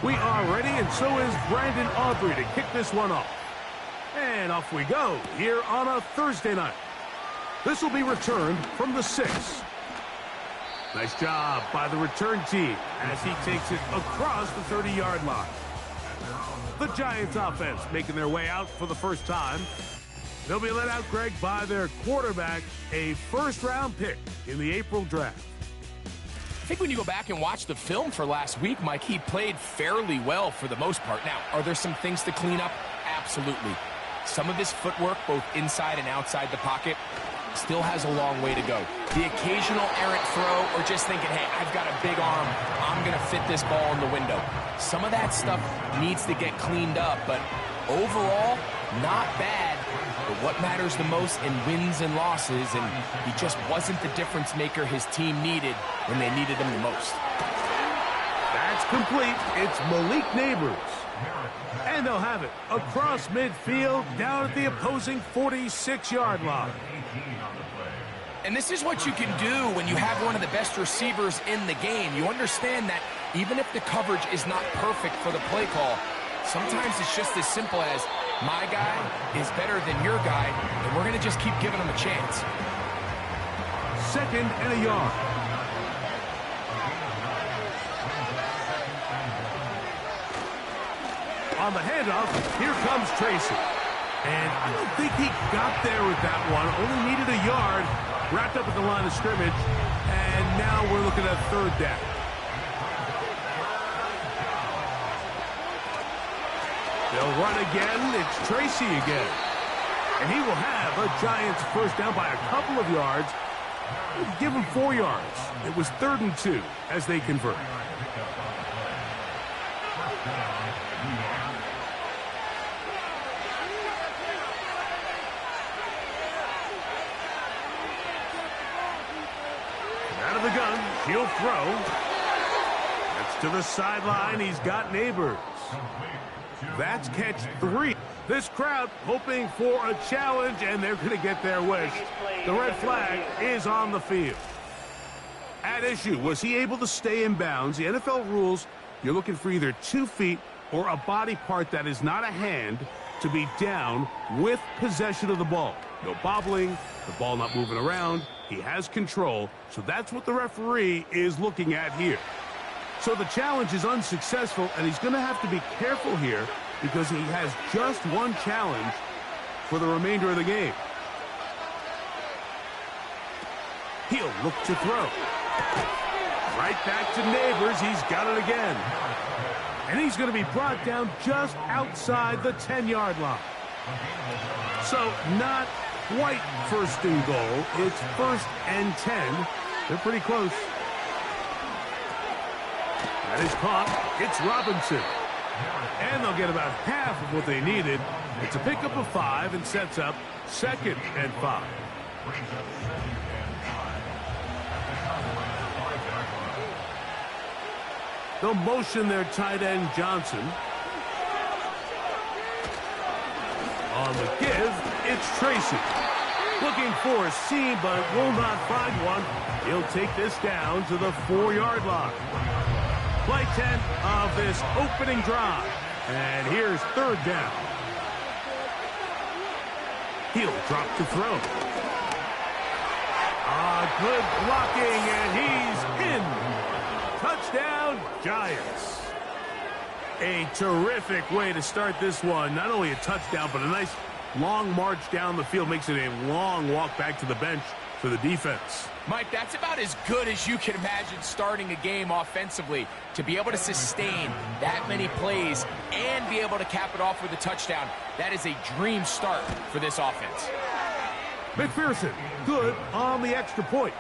We are ready, and so is Brandon Aubrey to kick this one off. And off we go here on a Thursday night. This will be returned from the 6. Nice job by the return team as he takes it across the 30-yard line. The Giants offense making their way out for the first time. They'll be let out, Greg, by their quarterback, a first-round pick in the April draft. I think when you go back and watch the film for last week, Mike, he played fairly well for the most part. Now, are there some things to clean up? Absolutely. Some of his footwork, both inside and outside the pocket, still has a long way to go. The occasional errant throw or just thinking, hey, I've got a big arm, I'm going to fit this ball in the window. Some of that stuff needs to get cleaned up, but overall, not bad. But what matters the most in wins and losses, and he just wasn't the difference maker his team needed when they needed him the most. That's complete. It's Malik Neighbors. And they'll have it across midfield down at the opposing 46-yard line. And this is what you can do when you have one of the best receivers in the game. You understand that even if the coverage is not perfect for the play call, sometimes it's just as simple as, my guy is better than your guy, and we're going to just keep giving him a chance. 2nd and a yard. On the handoff, here comes Tracy. And I don't think he got there with that one. Only needed a yard. Wrapped up at the line of scrimmage. And now we're looking at 3rd down. They'll run again. It's Tracy again. And he will have a Giants first down by a couple of yards. Give him 4 yards. It was 3rd and 2 as they convert. Out of the gun, he'll throw. That's to the sideline. He's got Neighbors. That's catch 3. This crowd hoping for a challenge, and they're going to get their wish. The red flag is on the field. At issue, was he able to stay in bounds? The NFL rules, you're looking for either 2 feet or a body part that is not a hand to be down with possession of the ball. No bobbling, the ball not moving around. He has control, so that's what the referee is looking at here. So the challenge is unsuccessful, and he's going to have to be careful here because he has just one challenge for the remainder of the game. He'll look to throw. Right back to Neighbors. He's got it again. And he's going to be brought down just outside the 10-yard line. So not quite 1st and goal. It's 1st and 10. They're pretty close. That is caught. It's Robinson. And they'll get about half of what they needed. It's a pickup of 5 and sets up 2nd and 5. They'll motion their tight end Johnson. On the give, it's Tracy. Looking for a seam, but will not find one. He'll take this down to the 4-yard line. Play 10 of this opening drive. And here's 3rd down. He'll drop to throw. Good blocking, and he's in. Touchdown, Giants. A terrific way to start this one. Not only a touchdown, but a nice long march down the field. Makes it a long walk back to the bench for the defense. Mike, that's about as good as you can imagine starting a game offensively. To be able to sustain that many plays and be able to cap it off with a touchdown, that is a dream start for this offense. McPherson, good on the extra point.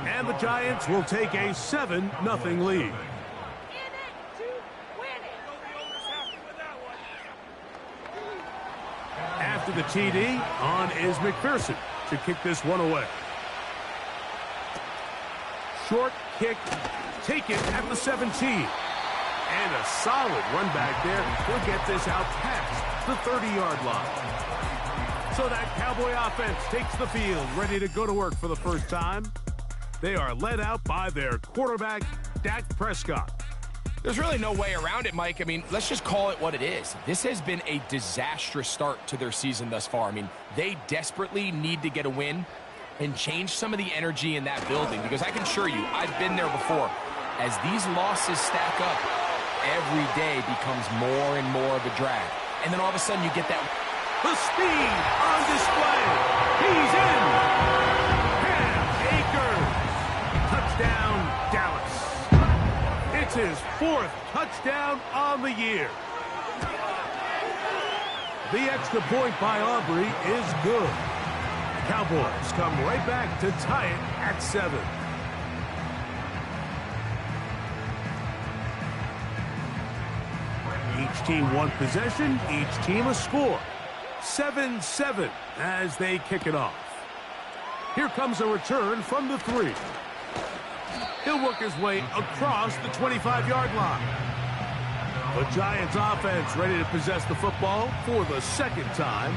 And the Giants will take a 7-0 lead. After the TD, on is McPherson to kick this one away. Short kick, taken at the 17. And a solid run back there. He'll get this out past the 30-yard line. So that Cowboy offense takes the field, ready to go to work for the first time. They are led out by their quarterback, Dak Prescott. There's really no way around it, Mike. I mean, let's just call it what it is. This has been a disastrous start to their season thus far. I mean, they desperately need to get a win and change some of the energy in that building, because I can assure you, I've been there before. As these losses stack up, every day becomes more and more of a drag. And then all of a sudden you get that... The speed on display. He's in. Touchdown, Dallas. It's his 4th touchdown on the year. The extra point by Aubrey is good. Cowboys come right back to tie it at 7. Each team one possession, each team a score. 7-7 as they kick it off. Here comes a return from the 3. He'll work his way across the 25-yard line. The Giants offense ready to possess the football for the 2nd time.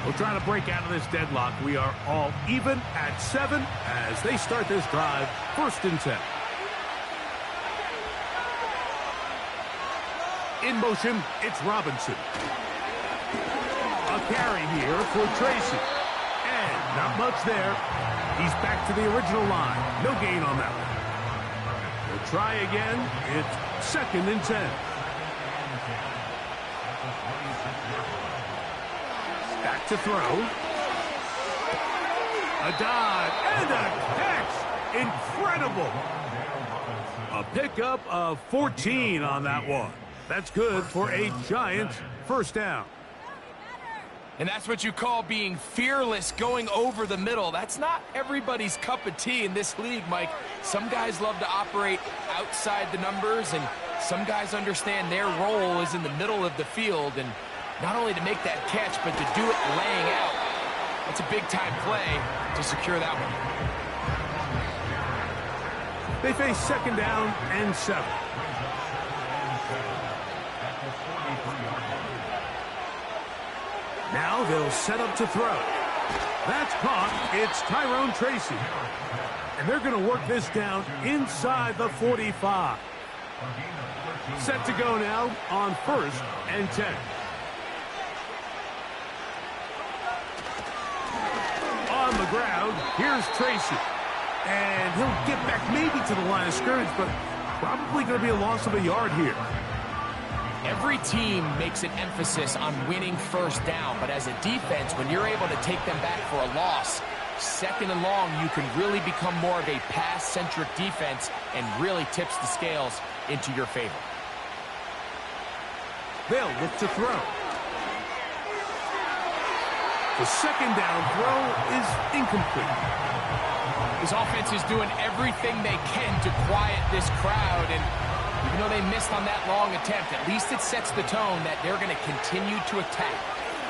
We'll try to break out of this deadlock. We are all even at 7 as they start this drive, 1st and 10. In motion, it's Robinson. A carry here for Tracy. And not much there. He's back to the original line. No gain on that one. We'll try again. It's 2nd and 10. Back to throw. A dive and a catch. Incredible. A pickup of 14 on that one. That's good for a Giants 1st down. And that's what you call being fearless, going over the middle. That's not everybody's cup of tea in this league, Mike. Some guys love to operate outside the numbers, and some guys understand their role is in the middle of the field, and not only to make that catch, but to do it laying out. That's a big-time play to secure that one. They face 2nd down and 7. Now they'll set up to throw. That's caught. It's Tyrone Tracy. And they're going to work this down inside the 45. Set to go now on 1st and 10. On the ground, here's Tracy. And he'll get back maybe to the line of scrimmage, but probably going to be a loss of a yard here. Every team makes an emphasis on winning 1st down, but as a defense, when you're able to take them back for a loss, 2nd and long, you can really become more of a pass-centric defense and really tips the scales into your favor. They'll look to throw. The 2nd down throw is incomplete. This offense is doing everything they can to quiet this crowd, and even though they missed on that long attempt, at least it sets the tone that they're going to continue to attack.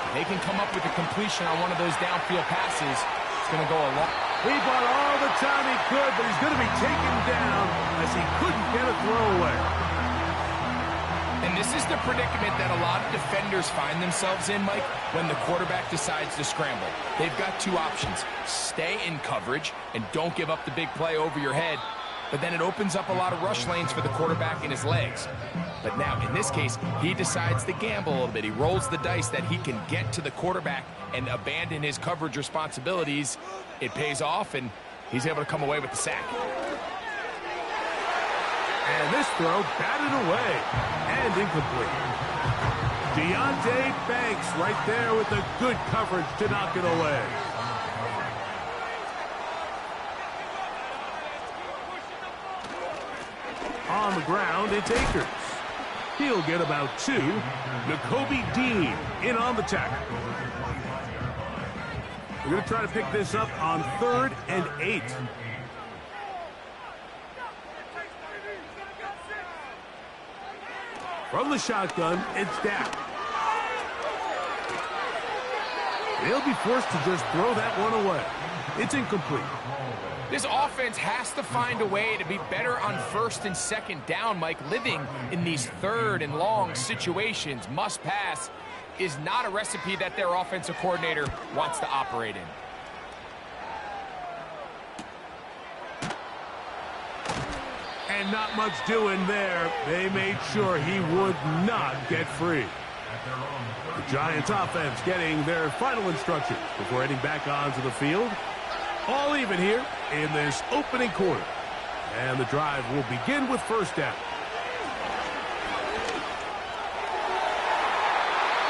If they can come up with a completion on one of those downfield passes, it's going to go a long... He bought all the time he could, but he's going to be taken down as he couldn't get a throwaway. And this is the predicament that a lot of defenders find themselves in, Mike, when the quarterback decides to scramble. They've got 2 options. Stay in coverage and don't give up the big play over your head, but then it opens up a lot of rush lanes for the quarterback and his legs. But now, in this case, he decides to gamble a little bit. He rolls the dice that he can get to the quarterback and abandon his coverage responsibilities. It pays off, and he's able to come away with the sack. And this throw batted away and incomplete. Deontay Banks right there with the good coverage to knock it away. On the ground, it's Akers. He'll get about 2. Nakobe Dean in on the tackle. We're going to try to pick this up on 3rd and 8. From the shotgun, it's Dak. They'll be forced to just throw that one away. It's incomplete. This offense has to find a way to be better on 1st and 2nd down, Mike. Living in these 3rd and long situations, must pass, is not a recipe that their offensive coordinator wants to operate in. And not much doing there. They made sure he would not get free. The Giants offense getting their final instructions before heading back onto the field. All even here in this opening quarter. And the drive will begin with first down.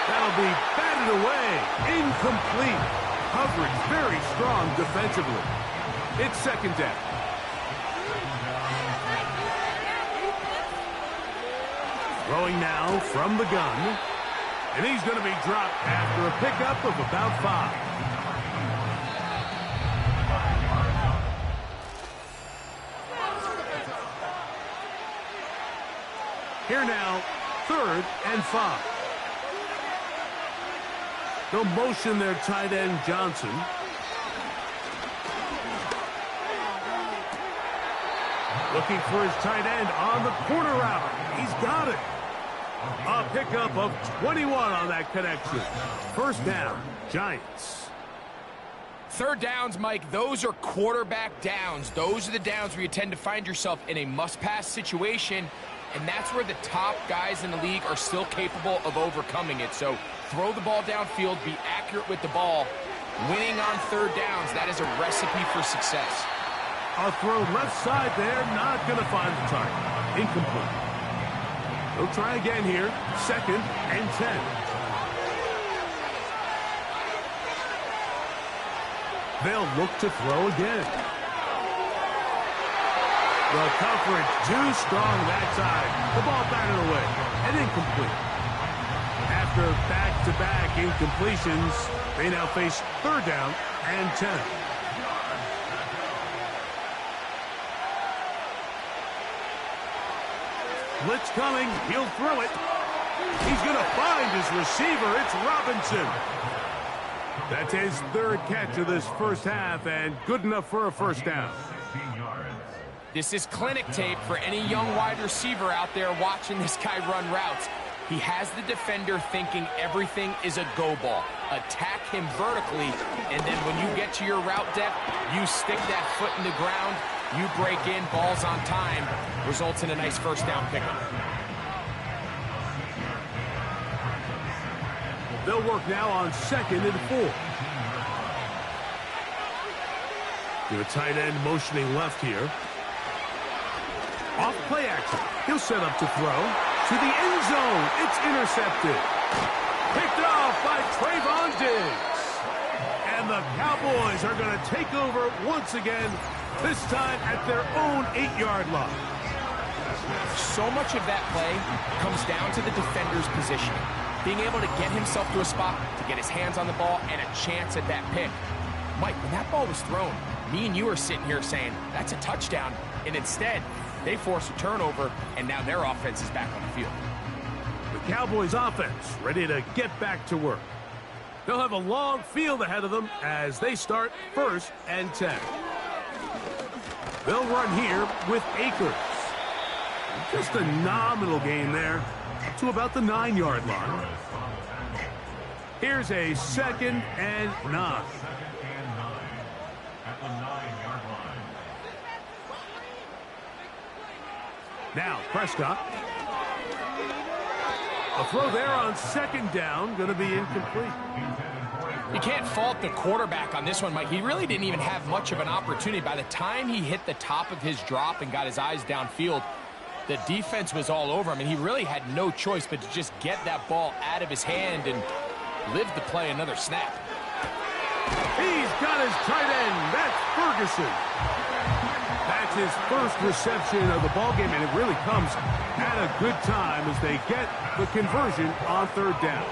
That'll be batted away. Incomplete. Coverage very strong defensively. It's second down. Throwing now from the gun. And he's going to be dropped after a pickup of about 5. Here now, 3rd and 5. They'll motion their tight end, Johnson. Looking for his tight end on the corner route. He's got it. A pickup of 21 on that connection. First down, Giants. 3rd downs, Mike, those are quarterback downs. Those are the downs where you tend to find yourself in a must-pass situation, and that's where the top guys in the league are still capable of overcoming it. So throw the ball downfield, be accurate with the ball. Winning on 3rd downs, that is a recipe for success. A throw left side there, not going to find the target. Incomplete. They'll try again here. 2nd and 10. They'll look to throw again. The coverage too strong that time. The ball batted away and incomplete. After back-to-back incompletions, they now face 3rd down and 10. Blitz coming. He'll throw it. He's going to find his receiver. It's Robinson. That's his 3rd catch of this first half, and good enough for a first down. This is clinic tape for any young wide receiver out there watching this guy run routes. He has the defender thinking everything is a go ball. Attack him vertically, and then when you get to your route depth, you stick that foot in the ground, you break in, balls on time, results in a nice first down pickup. They'll work now on 2nd and 4. The tight end motioning left here. Off play action. He'll set up to throw. To the end zone. It's intercepted. Picked off by Trayvon Diggs. And the Cowboys are going to take over once again, this time at their own 8-yard line. So much of that play comes down to the defender's positioning. Being able to get himself to a spot, to get his hands on the ball, and a chance at that pick. Mike, when that ball was thrown, me and you are sitting here saying, that's a touchdown. And instead, they force a turnover, and now their offense is back on the field. The Cowboys offense ready to get back to work. They'll have a long field ahead of them as they start 1st and 10. They'll run here with Akers. Just a nominal gain there, up to about the 9-yard line. Here's a 2nd and 9. Now, Prescott. A throw there on 2nd down, going to be incomplete. You can't fault the quarterback on this one, Mike. He really didn't even have much of an opportunity. By the time he hit the top of his drop and got his eyes downfield, the defense was all over him, and he really had no choice but to just get that ball out of his hand and live to play another snap. He's got his tight end. That's Ferguson. That's his first reception of the ballgame, and it really comes at a good time as they get the conversion on 3rd down.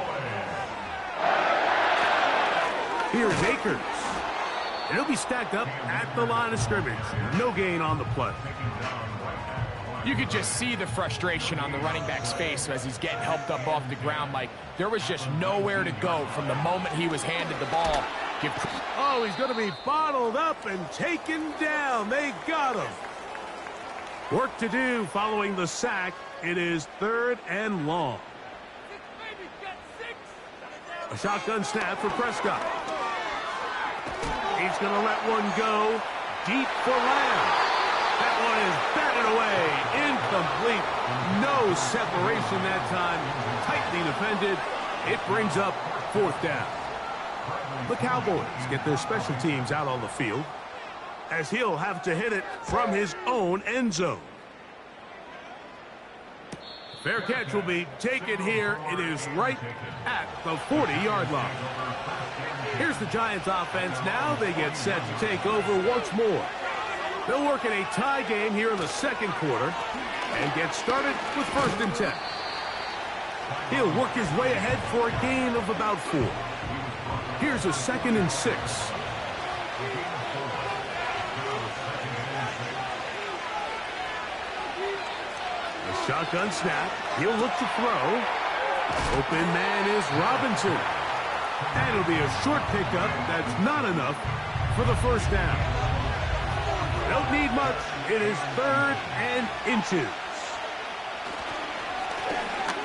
Here's Akers. And he'll be stacked up at the line of scrimmage. No gain on the play. You could just see the frustration on the running back's face as he's getting helped up off the ground. Like, there was just nowhere to go from the moment he was handed the ball. Oh, he's going to be bottled up and taken down. They got him. Work to do following the sack. It is 3rd and long. A shotgun snap for Prescott. He's going to let one go deep for Lamb. That one is batted away no separation that time. Tightly defended. It brings up 4th down. The Cowboys get their special teams out on the field as he'll have to hit it from his own end zone. Fair catch will be taken here. It is right at the 40-yard line. Here's the Giants offense now. They get set to take over once more. They'll work in a tie game here in the 2nd quarter and get started with 1st and 10. He'll work his way ahead for a gain of about 4. Here's a 2nd and 6. A shotgun snap. He'll look to throw. Open man is Robinson. And it'll be a short pickup. That's not enough for the 1st down. Don't need much. It is 3rd and inches.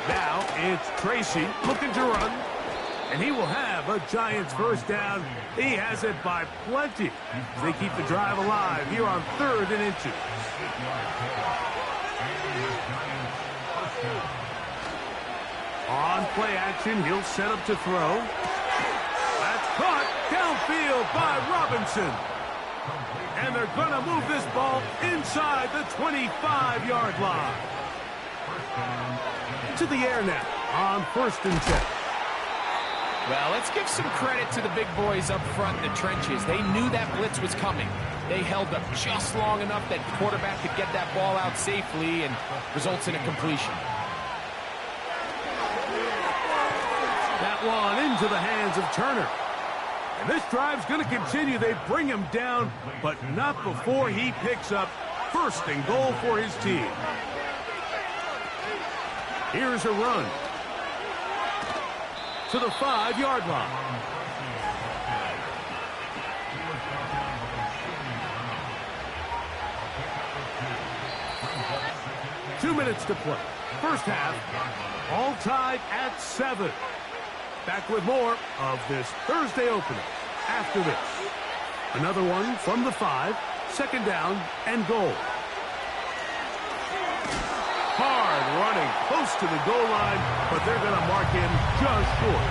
Now it's Tracy looking to run. And he will have a Giants 1st down. He has it by plenty. They keep the drive alive here on 3rd and inches. On play action, he'll set up to throw. That's caught downfield by Robinson. And they're going to move this ball inside the 25-yard line. To the air now on 1st and 10. Well, let's give some credit to the big boys up front in the trenches. They knew that blitz was coming. They held up just long enough that the quarterback could get that ball out safely and results in a completion. That one into the hands of Turner. And this drive's going to continue. They bring him down, but not before he picks up 1st and goal for his team. Here's a run to the 5-yard line. Two minutes to play. 1st half, all tied at 7. Back with more of this Thursday opener after this. Another one from the 5, 2nd down and goal. Hard running close to the goal line, but they're going to mark him just short.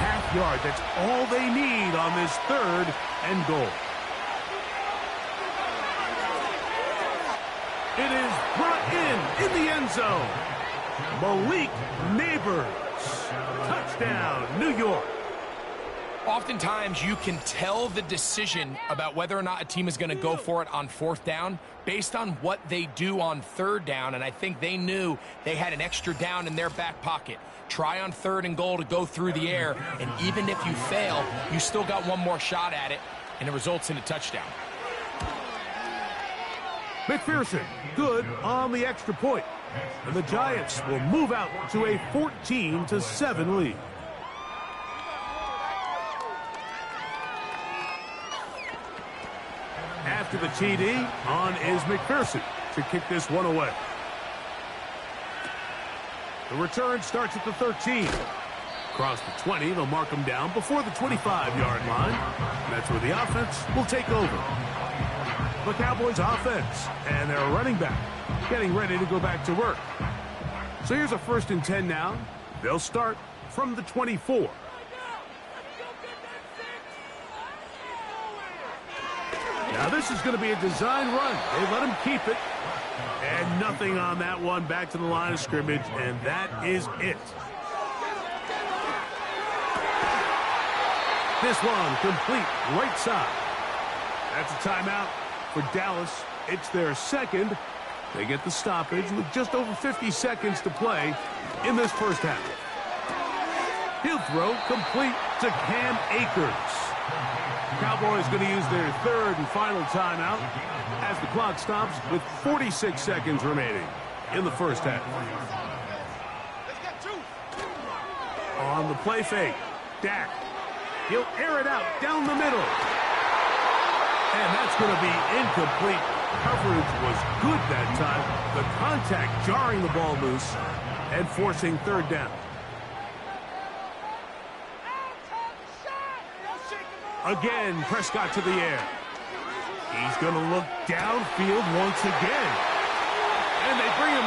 Half yard, that's all they need on this 3rd and goal. It is brought in the end zone. Malik Neighbors. Touchdown, New York. Oftentimes, you can tell the decision about whether or not a team is going to go for it on 4th down based on what they do on 3rd down, and I think they knew they had an extra down in their back pocket. Try on 3rd and goal to go through the air, and even if you fail, you still got one more shot at it, and it results in a touchdown. McPherson, good on the extra point. And the Giants will move out to a 14-7 lead. After the TD, on is McPherson to kick this one away. The return starts at the 13. Across the 20, they'll mark them down before the 25-yard line. And that's where the offense will take over. The Cowboys offense and their running back getting ready to go back to work. So here's a 1st and 10 now. They'll start from the 24. Now this is going to be a design run. They let him keep it. And nothing on that one. Back to the line of scrimmage, and that is it. This one complete right side. That's a timeout for Dallas. It's their 2nd. They get the stoppage with just over 50 seconds to play in this 1st half. He'll throw complete to Cam Akers. Cowboys going to use their 3rd and final timeout as the clock stops with 46 seconds remaining in the 1st half. On the play fake, Dak. He'll air it out down the middle. And that's going to be incomplete. Coverage was good that time. The contact jarring the ball loose and forcing 3rd down. Again, Prescott to the air. He's going to look downfield once again. And they bring him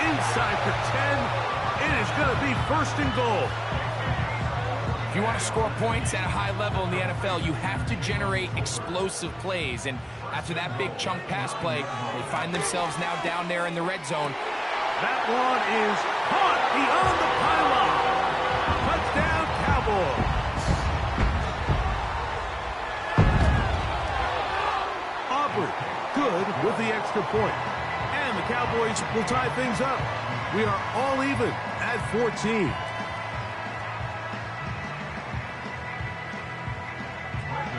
inside the 10. It is going to be 1st and goal. If you want to score points at a high level in the NFL, you have to generate explosive plays. And after that big chunk pass play, they find themselves now down there in the red zone. That one is caught beyond the pylon. Touchdown, Cowboys. Aubrey, good with the extra point. And the Cowboys will tie things up. We are all even at 14.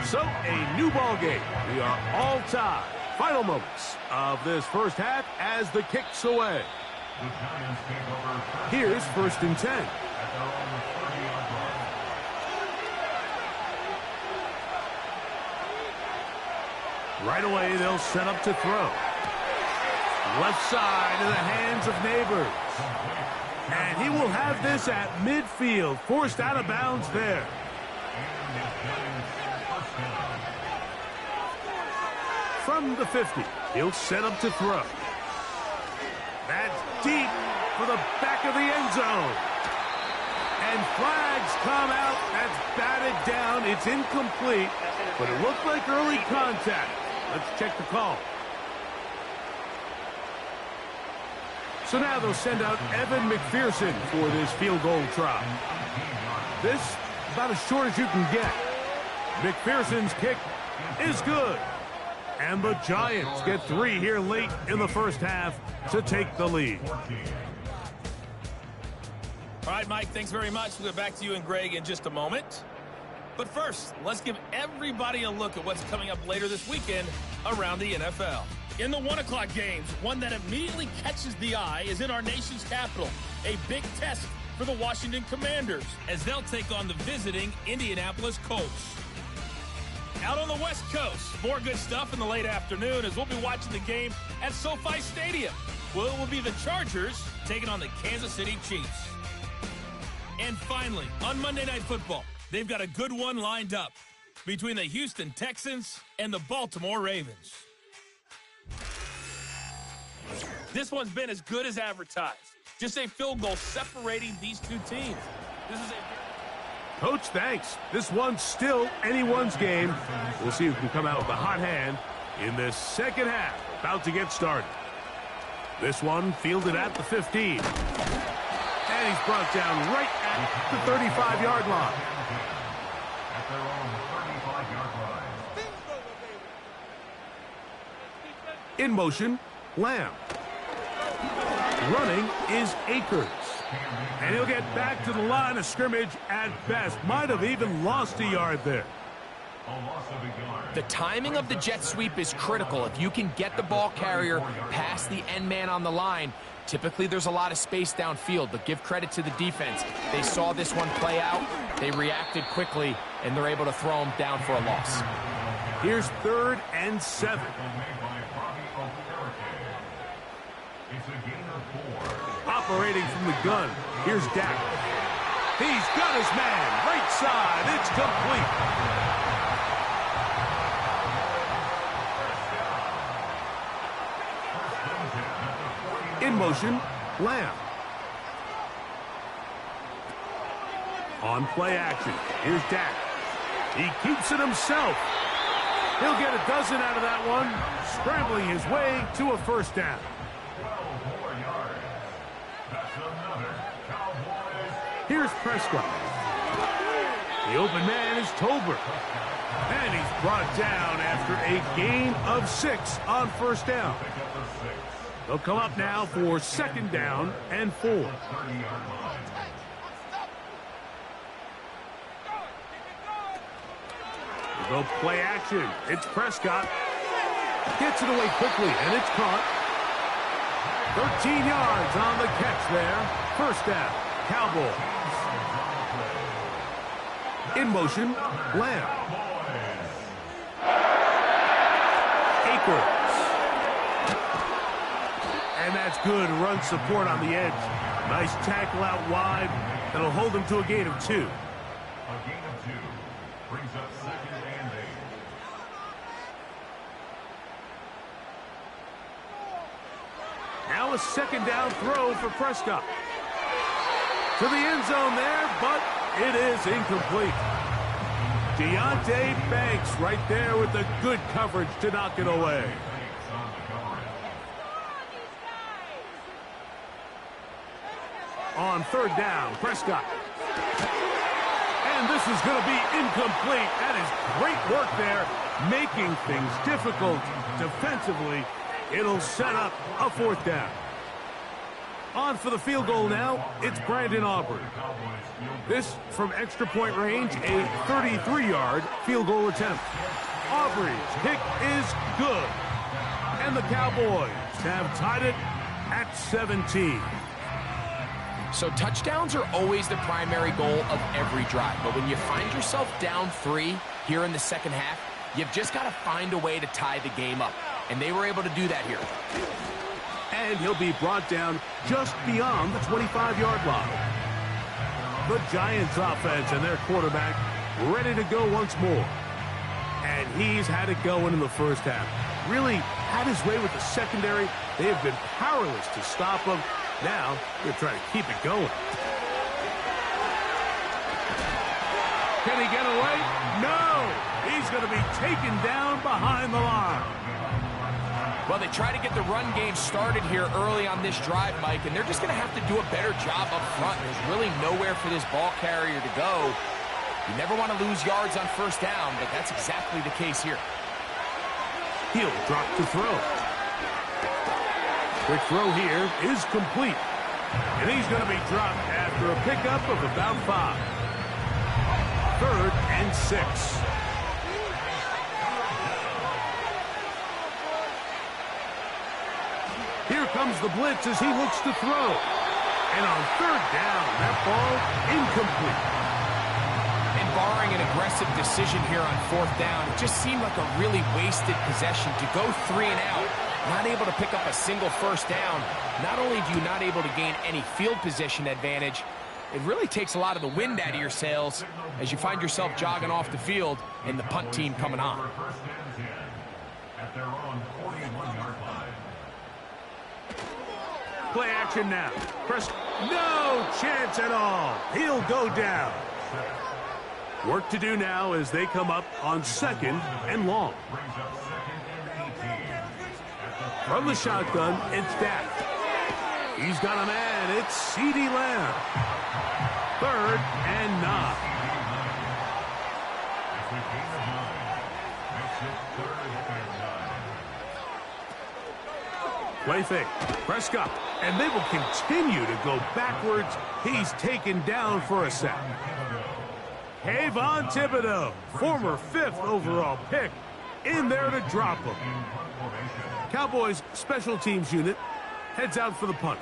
So, a new ball game. We are all tied. Final moments of this first half as the kick's away. Here's 1st and 10. Right away, they'll set up to throw. Left side in the hands of Neighbors. And he will have this at midfield, forced out of bounds there. From the 50, he'll set up to throw. That's deep for the back of the end zone. And flags come out. That's batted down. It's incomplete, but it looked like early contact. Let's check the call. So now they'll send out Evan McPherson for this field goal try. This about as short as you can get. McPherson's kick is good. And the Giants get 3 here late in the first half to take the lead. All right, Mike, thanks very much. We'll get back to you and Greg in just a moment. But first, let's give everybody a look at what's coming up later this weekend around the NFL. In the 1 o'clock games, one that immediately catches the eye is in our nation's capital. A big test for the Washington Commanders as they'll take on the visiting Indianapolis Colts. Out on the West Coast, more good stuff in the late afternoon as we'll be watching the game at SoFi Stadium. Well, it will be the Chargers taking on the Kansas City Chiefs. And finally, on Monday Night Football, they've got a good one lined up between the Houston Texans and the Baltimore Ravens. This one's been as good as advertised. Just a field goal separating these two teams. This is a... Coach, thanks. This one's still anyone's game. We'll see who can come out with a hot hand in this second half. About to get started. This one fielded at the 15. And he's brought down right at the 35-yard line. In motion, Lamb. Running is Akers. And he'll get back to the line of scrimmage at best. Might have even lost a yard there. The timing of the jet sweep is critical. If you can get the ball carrier past the end man on the line, typically there's a lot of space downfield, but give credit to the defense. They saw this one play out, they reacted quickly, and they're able to throw him down for a loss. Here's 3rd and 7. Operating from the gun, here's Dak. He's got his man, right side, it's complete. In motion, Lamb. On play action, here's Dak. He keeps it himself. He'll get a dozen out of that one, scrambling his way to a first down. Here's Prescott. The open man is Tolbert. And he's brought down after a gain of 6 on first down. They'll come up now for 2nd down and 4. They'll go play action. It's Prescott. Gets it away quickly, and it's caught. 13 yards on the catch there. First down, Cowboys. In motion, Lamb. Akers. And that's good run support on the edge. Nice tackle out wide. That'll hold him to a gain of 2. A gain of 2 brings up 2nd and 8. Now a second down throw for Prescott. To the end zone there, but it is incomplete. Deontay Banks right there with the good coverage to knock it away. On third down, Prescott. And this is going to be incomplete. That is great work there, making things difficult defensively. It'll set up a fourth down. On for the field goal now, it's Brandon Aubrey. This from extra point range, a 33-yard field goal attempt. Aubrey's kick is good. And the Cowboys have tied it at 17. So touchdowns are always the primary goal of every drive. But when you find yourself down 3 here in the second half, you've just got to find a way to tie the game up. And they were able to do that here. And he'll be brought down just beyond the 25-yard line. The Giants offense and their quarterback ready to go once more. And he's had it going in the first half. Really had his way with the secondary. They have been powerless to stop him. Now they're trying to keep it going. Can he get away? No! He's going to be taken down behind the line. Well, they try to get the run game started here early on this drive, Mike, and they're just going to have to do a better job up front. There's really nowhere for this ball carrier to go. You never want to lose yards on first down, but that's exactly the case here. He'll drop to throw. Quick throw here is complete. And he's going to be dropped after a pickup of about 5. 3rd and 6. Here comes the blitz as he looks to throw. And on 3rd down, that ball incomplete. And barring an aggressive decision here on 4th down, it just seemed like a really wasted possession to go 3 and out. Not able to pick up a single first down. Not only do you not able to gain any field position advantage, it really takes a lot of the wind out of your sails as you find yourself jogging off the field and the punt team coming on. At their own 41-yard line. Play action now. Press. No chance at all. He'll go down. Work to do now as they come up on 2nd and long. From the shotgun, it's Dak. He's got a man. It's CeeDee Lamb. 3rd and 9. Play fake. Prescott. And they will continue to go backwards. He's taken down for a sack. Kayvon Thibodeau, former 5th overall pick, in there to drop him. Cowboys special teams unit heads out for the punt.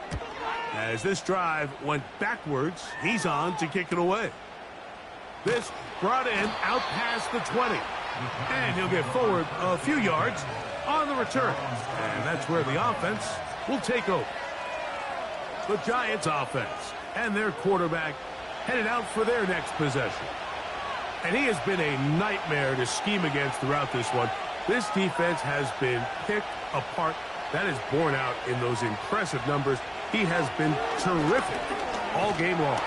As this drive went backwards, he's on to kick it away. This brought in out past the 20. And he'll get forward a few yards on the return. And that's where the offense will take over. The Giants offense and their quarterback headed out for their next possession. And he has been a nightmare to scheme against throughout this one. This defense has been picked apart. That is borne out in those impressive numbers. He has been terrific all game long.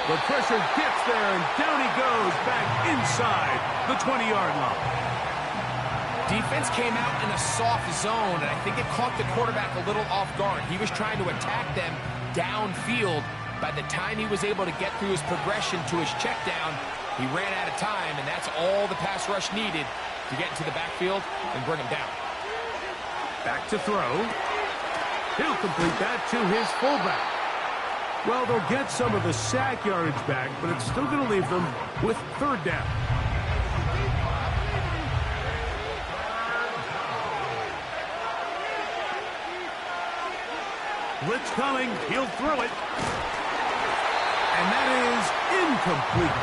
The pressure gets there, and down he goes back inside the 20-yard line. Defense came out in a soft zone, and I think it caught the quarterback a little off guard. He was trying to attack them downfield. By the time he was able to get through his progression to his check down, he ran out of time, and that's all the pass rush needed to get into the backfield and bring him down. Back to throw. He'll complete that to his fullback. Well, they'll get some of the sack yardage back, but it's still going to leave them with 3rd down. Blitz coming. He'll throw it. And that is incomplete.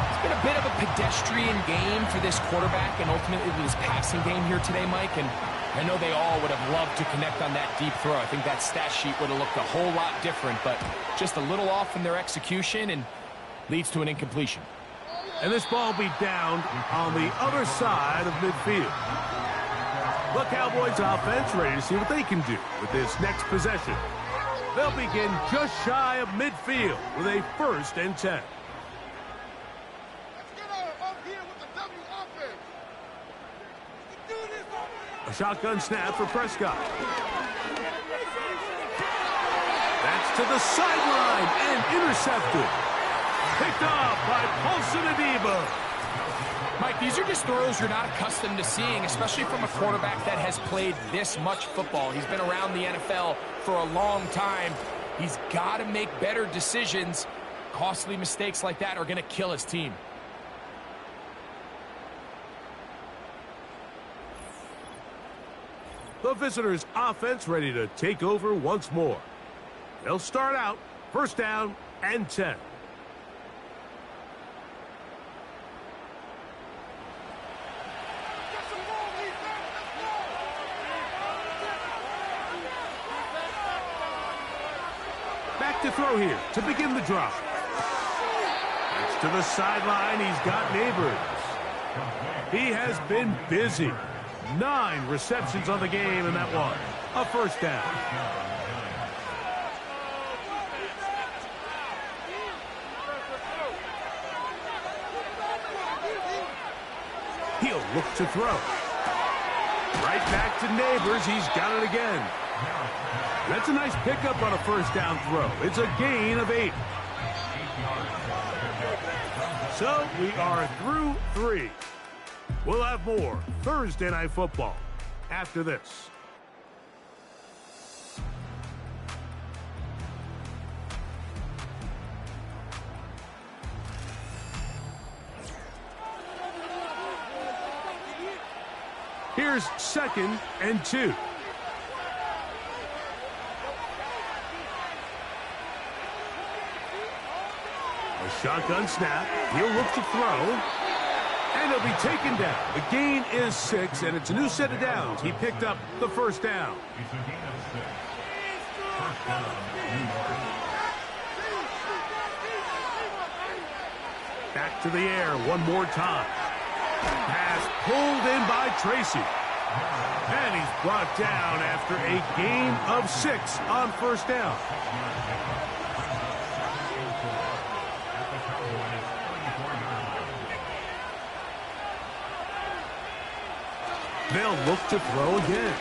It's been a bit of a pedestrian game for this quarterback and ultimately this passing game here today, Mike. And I know they all would have loved to connect on that deep throw. I think that stat sheet would have looked a whole lot different, but just a little off in their execution and leads to an incompletion. And this ball will be down on the other side of midfield. The Cowboys offense ready to see what they can do with this next possession. They'll begin just shy of midfield with a 1st and 10. A shotgun snap for Prescott. That's to the sideline and intercepted. Picked off by Paulson Adebo. Mike, these are just throws you're not accustomed to seeing, especially from a quarterback that has played this much football. He's been around the NFL for a long time. He's got to make better decisions. Costly mistakes like that are going to kill his team. The visitors' offense ready to take over once more. They'll start out 1st down and 10. Back to throw here to begin the drive. It's to the sideline. He's got Neighbors. He has been busy. 9 receptions on the game, and that one a 1st down. He'll look to throw. Right back to Neighbors. He's got it again. That's a nice pickup on a 1st down throw. It's a gain of 8. So we are through 3. We'll have more Thursday Night Football after this. Here's 2nd and 2. A shotgun snap. He'll look to throw. And he'll be taken down. The gain is 6, and it's a new set of downs. He picked up the 1st down. It's a gain of 6. 1st down, New York. Back to the air one more time. Pass pulled in by Tracy. And he's brought down after a gain of 6 on 1st down. They'll look to throw again.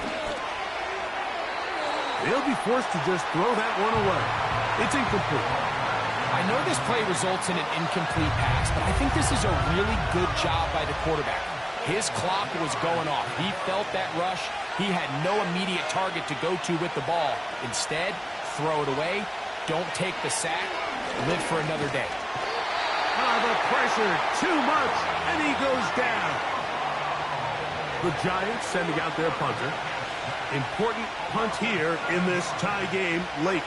They'll be forced to just throw that one away. It's incomplete. I know this play results in an incomplete pass, but I think this is a really good job by the quarterback. His clock was going off. He felt that rush. He had no immediate target to go to with the ball. Instead, throw it away. Don't take the sack. Live for another day. The pressure, too much, and he goes down. The Giants sending out their punter. Important punt here in this tie game late.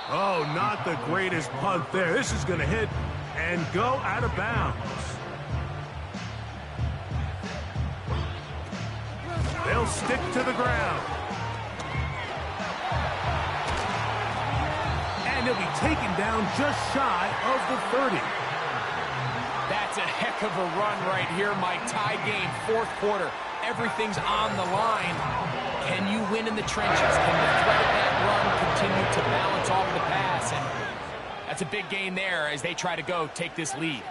Oh, not the greatest punt there. This is going to hit and go out of bounds. They'll stick to the ground. And he'll be taken down just shy of the 30. That's a heck of a run right here, Mike. Tie game, 4th quarter. Everything's on the line. Can you win in the trenches? Can the threat of that run continue to balance off the pass? And that's a big gain there as they try to go take this lead.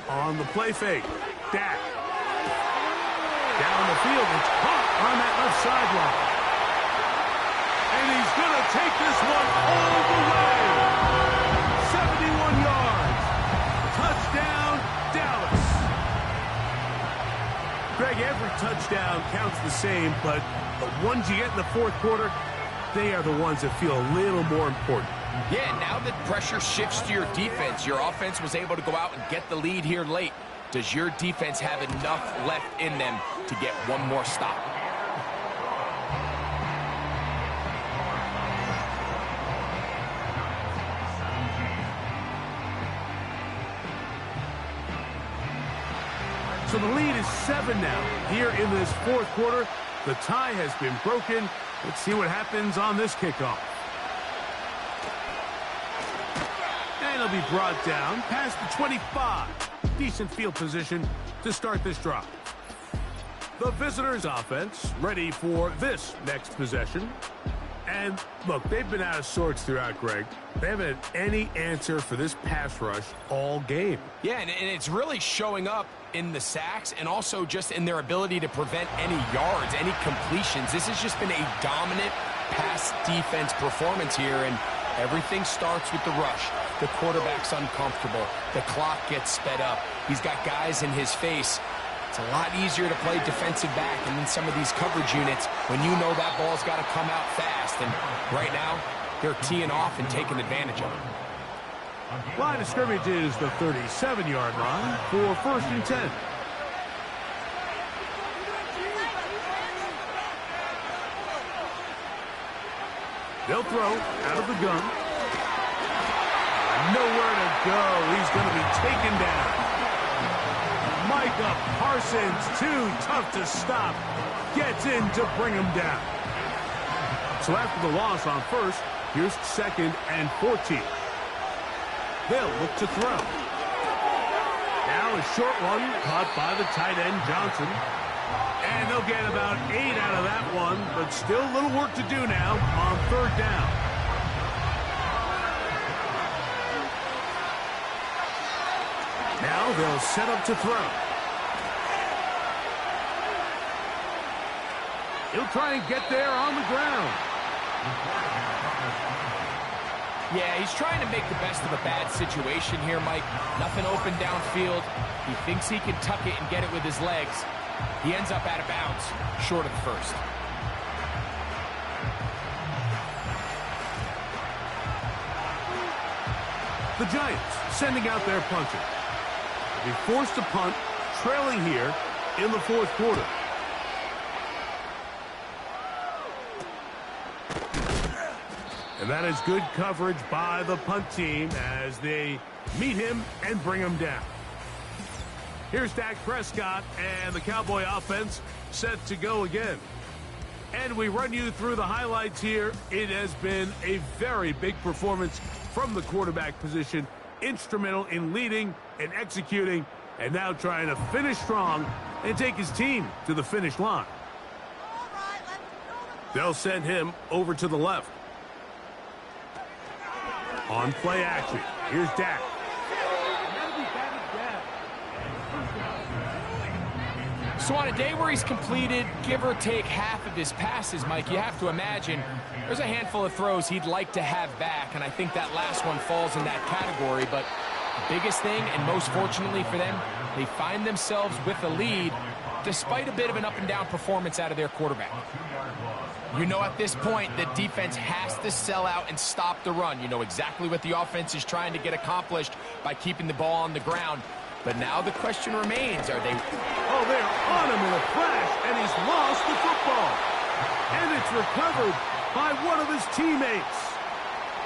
On the play fake, Dak. Down the field, it's caught on that left sideline. And he's going to take this one all the way. 71 yards. Touchdown, Dallas. Greg, every touchdown counts the same, but the ones you get in the 4th quarter, they are the ones that feel a little more important. Yeah, now that pressure shifts to your defense, your offense was able to go out and get the lead here late. Does your defense have enough left in them to get one more stop? So the lead is 7 now. Here in this 4th quarter, the tie has been broken. Let's see what happens on this kickoff. he'll be brought down past the 25. Decent field position to start this drive. The visitors' offense ready for this next possession. And, look, they've been out of sorts throughout, Greg. They haven't had any answer for this pass rush all game. Yeah, and it's really showing up in the sacks and also just in their ability to prevent any yards, any completions. This has just been a dominant pass defense performance here, and everything starts with the rush. The quarterback's uncomfortable. The clock gets sped up. He's got guys in his face. It's a lot easier to play defensive back and in some of these coverage units when you know that ball's got to come out fast. And right now, they're teeing off and taking advantage of it. Line of scrimmage is the 37-yard line for 1st and 10. They'll throw out of the gun. Nowhere to go. He's going to be taken down. Micah Parsons, too tough to stop, gets in to bring him down. So after the loss on 1st, here's 2nd and 14. They'll look to throw. Now a short one caught by the tight end Johnson. And they'll get about 8 out of that one, but still a little work to do now on 3rd down. Now they'll set up to throw. He'll try and get there on the ground. Yeah, he's trying to make the best of a bad situation here, Mike. Nothing open downfield. He thinks he can tuck it and get it with his legs. He ends up out of bounds, short of the 1st. The Giants sending out their punter. Be forced to punt, trailing here in the 4th quarter. And that is good coverage by the punt team as they meet him and bring him down. Here's Dak Prescott and the Cowboy offense set to go again. And we run you through the highlights here. It has been a very big performance from the quarterback position. Instrumental in leading and executing, and now trying to finish strong and take his team to the finish line. They'll send him over to the left. On play action, here's Dak. So on a day where he's completed, give or take half of his passes, Mike, you have to imagine there's a handful of throws he'd like to have back, and I think that last one falls in that category. But the biggest thing, and most fortunately for them, they find themselves with a lead despite a bit of an up-and-down performance out of their quarterback. You know at this point the defense has to sell out and stop the run. You know exactly what the offense is trying to get accomplished by keeping the ball on the ground. But now the question remains, are they... Oh, they're on him in a crash, and he's lost the football. And it's recovered by one of his teammates.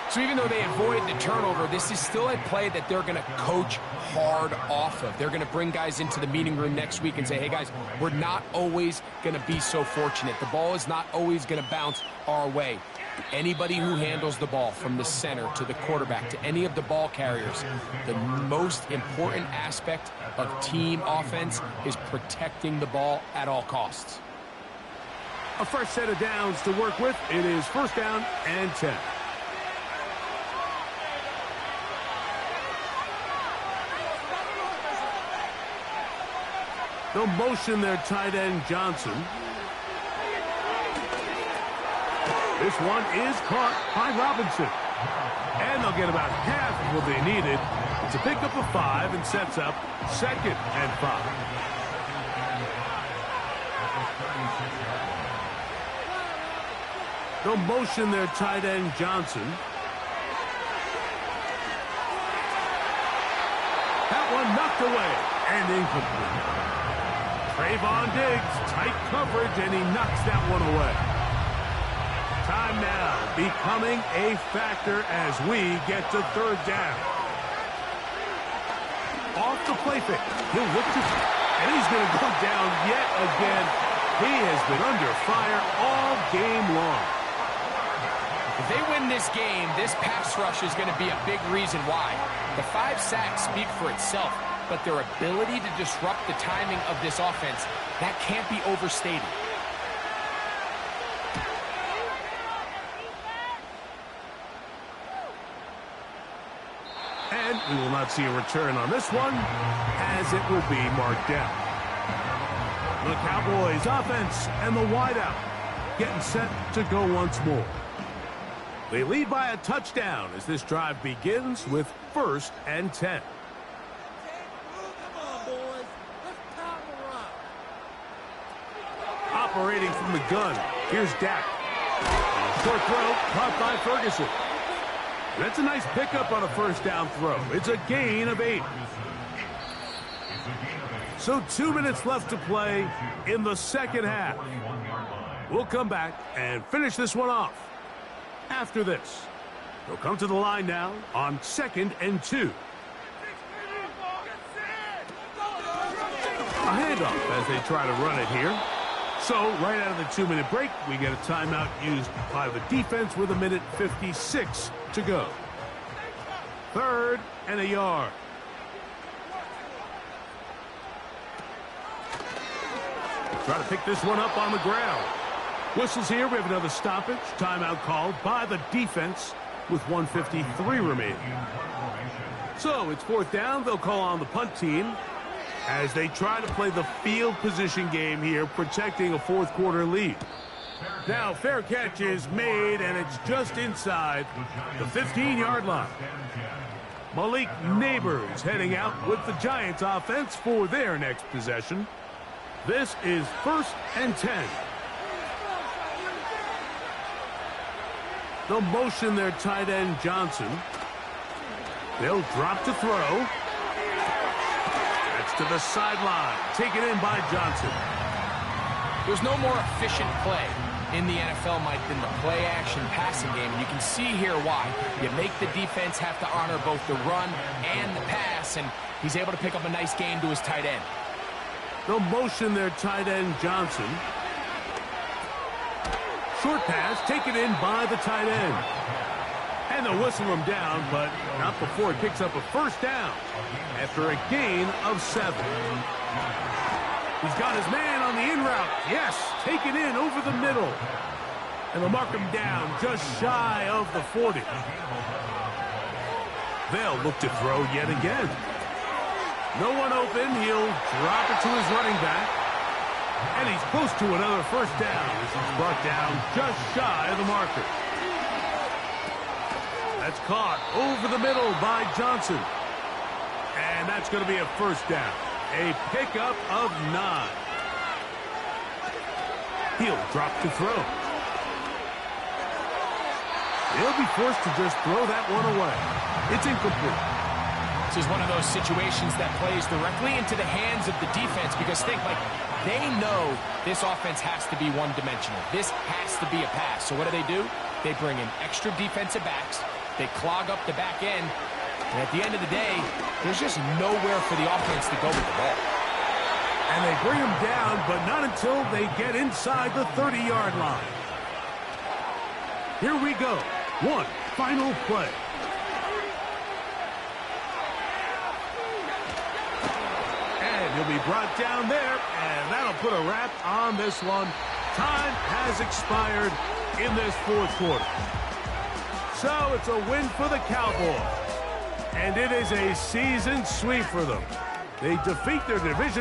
So even though they avoid the turnover, this is still a play that they're going to coach hard off of. They're going to bring guys into the meeting room next week and say, hey, guys, we're not always going to be so fortunate. The ball is not always going to bounce our way. Anybody who handles the ball from the center to the quarterback to any of the ball carriers, the most important aspect of team offense is protecting the ball at all costs. A fresh set of downs to work with. It is 1st down and 10. They'll motion their tight end Johnson. This one is caught by Robinson. And they'll get about half of what they needed. It's a pickup of 5 and sets up 2nd and 5. They'll motion their tight end Johnson. That one knocked away and incomplete. Trayvon Diggs, tight coverage, and he knocks that one away. Time now becoming a factor as we get to 3rd down. Off the play fake. He'll look to... And he's going to go down yet again. He has been under fire all game long. If they win this game, this pass rush is going to be a big reason why. The 5 sacks speak for itself, but their ability to disrupt the timing of this offense, that can't be overstated. And we will not see a return on this one, as it will be marked down. The Cowboys offense and the wideout getting set to go once more. They lead by a touchdown as this drive begins with 1st and 10. Operating from the gun, here's Dak. Short throw, caught by Ferguson. That's a nice pickup on a 1st down throw. It's a gain of 8. So 2 minutes left to play in the second half. We'll come back and finish this one off after this. They'll come to the line now on 2nd and 2. A handoff as they try to run it here. So right out of the 2-minute break, we get a timeout used by the defense with 1:56 to go. 3rd and a yard. Try to pick this one up on the ground. Whistles here. We have another stoppage. Timeout called by the defense with 1:53 remaining. So it's 4th down. They'll call on the punt team as they try to play the field position game here, protecting a 4th quarter lead. Now fair catch is made, and it's just inside the 15-yard line. Malik Neighbors heading out with the Giants offense for their next possession. This is 1st and 10. They'll motion their tight end Johnson. They'll drop to throw. That's to the sideline. Taken in by Johnson. There's no more efficient play in the NFL, Mike, than the play-action passing game. And you can see here why. You make the defense have to honor both the run and the pass, and he's able to pick up a nice gain to his tight end. They'll motion their tight end Johnson. Short pass taken in by the tight end. And they'll whistle him down, but not before he picks up a 1st down after a gain of 7. He's got his man on the in route. Yes, taken in over the middle. And they'll mark him down just shy of the 40. They'll look to throw yet again. No one open. He'll drop it to his running back. And he's close to another 1st down as he's brought down just shy of the marker. That's caught over the middle by Johnson. And that's going to be a 1st down. A pickup of 9. He'll drop to throw. He'll be forced to just throw that one away. It's incomplete. This is one of those situations that plays directly into the hands of the defense because think, like, they know this offense has to be one-dimensional. This has to be a pass. So what do? They bring in extra defensive backs. They clog up the back end. And at the end of the day, there's just nowhere for the offense to go with the ball. And they bring him down, but not until they get inside the 30-yard line. Here we go. One final play. And he'll be brought down there, and that'll put a wrap on this one. Time has expired in this 4th quarter. So it's a win for the Cowboys. And it is a season sweep for them. They defeat their division